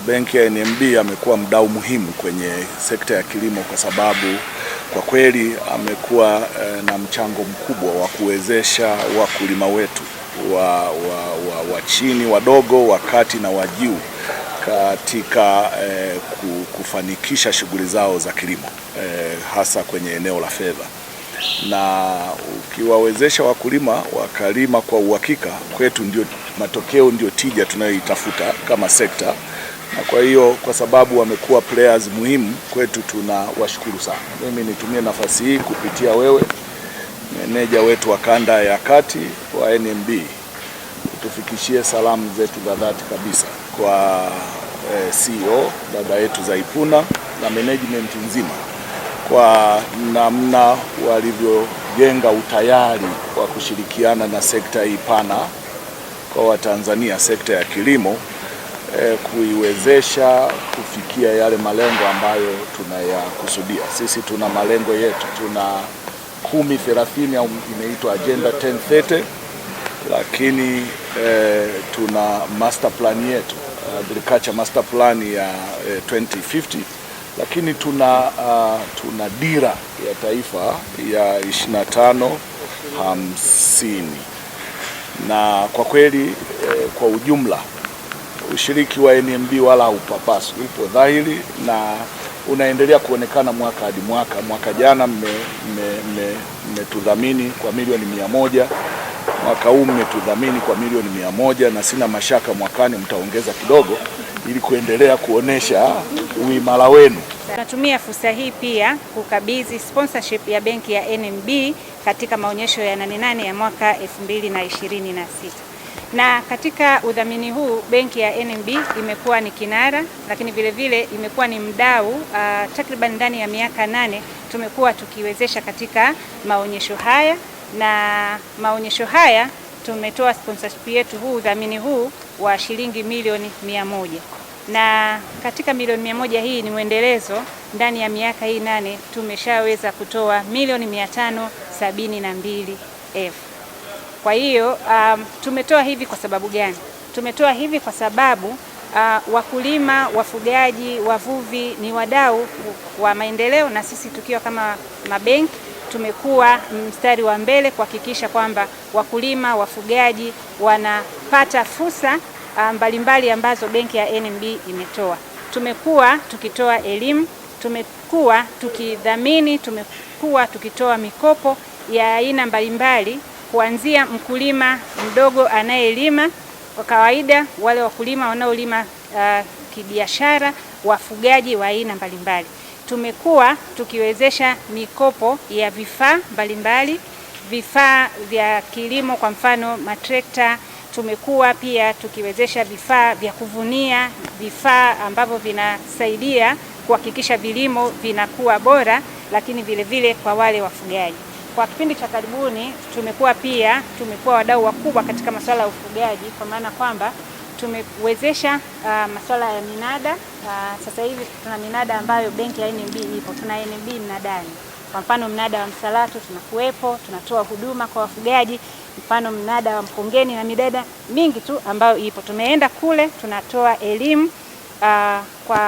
benki ya NMB amekuwa mdau muhimu kwenye sekta ya kilimo kwa sababu kwa kweli amekuwa na mchango mkubwa wa kuwezesha wakulima wetu wa chini, wadogo, wa kati na wa juu katika kufanikisha shughuli zao za kilimo hasa kwenye eneo la fedha. Na ukiwawezesha wakulima wakalima kwa uhakika, kwetu ndio matokeo, ndio tija tunayoitafuta kama sekta. Na kwa hiyo kwa sababu wamekuwa players muhimu kwetu, tunawashukuru sana. Mimi nitumie nafasi hii kupitia wewe meneja wetu wa kanda ya kati wa NMB, tufikishie salamu zetu za dhati kabisa kwa CEO dada yetu Zaipuna na management nzima kwa namna walivyojenga utayari wa kushirikiana na sekta hii pana kwa Watanzania, sekta ya kilimo, kuiwezesha kufikia yale malengo ambayo tunayakusudia. Sisi tuna malengo yetu, tuna 10-30 au inaitwa Agenda 1030, lakini tuna master plan yetu, agriculture master plan ya 2050, lakini tuna dira ya taifa ya 25-50. Na kwa kweli kwa ujumla ushiriki wa NMB wala haupapasu, upo dhahiri na unaendelea kuonekana mwaka hadi mwaka. Mwaka jana mmetudhamini kwa milioni 100, mwaka huu mmetudhamini kwa milioni 100, na sina mashaka mwakani mtaongeza kidogo ili kuendelea kuonesha uimara wenu. Tunatumia fursa hii pia kukabidhi sponsorship ya benki ya NMB katika maonyesho ya 88 ya mwaka 2026. Na katika udhamini huu benki ya NMB imekuwa ni kinara, lakini vile vile imekuwa ni mdau. Takriban ndani ya miaka 8 tumekuwa tukiwezesha katika maonyesho haya, na maonyesho haya tumetoa sponsorship yetu, huu udhamini huu wa shilingi milioni 100. Na katika milioni 100 hii ni mwendelezo. Ndani ya miaka hii 8 tumeshaweza kutoa milioni 572,000. Kwa hiyo tumetoa hivi kwa sababu gani? Tumetoa hivi kwa sababu wakulima, wafugaji, wavuvi ni wadau wa maendeleo, na sisi tukiwa kama mabenki tumekuwa mstari wa mbele kuhakikisha kwamba wakulima, wafugaji wanapata fursa mbalimbali ambazo benki ya NMB imetoa. Tumekuwa tukitoa elimu, tumekuwa tukidhamini, tumekuwa tukitoa mikopo ya aina mbalimbali, kuanzia mkulima mdogo anayelima kwa kawaida, wale wakulima wanaolima kibiashara, wafugaji wa aina mbalimbali. Tumekuwa tukiwezesha mikopo ya vifaa mbalimbali, vifaa vya kilimo, kwa mfano matrekta. Tumekuwa pia tukiwezesha vifaa vya kuvunia, vifaa ambavyo vinasaidia kuhakikisha vilimo vinakuwa bora, lakini vile vile kwa wale wafugaji. Kwa kipindi cha karibuni tumekuwa wadau wakubwa katika masuala ya ufugaji, kwa maana kwamba tumewezesha masuala ya minada. Sasa hivi tuna minada ambayo benki ya NMB ipo. Tuna NMB mnadani. Kwa mfano mnada wa Msalato tunakuwepo, tunatoa huduma kwa wafugaji. Mfano mnada wa Mkongeni na midada mingi tu ambayo ipo. Tumeenda kule tunatoa elimu kwa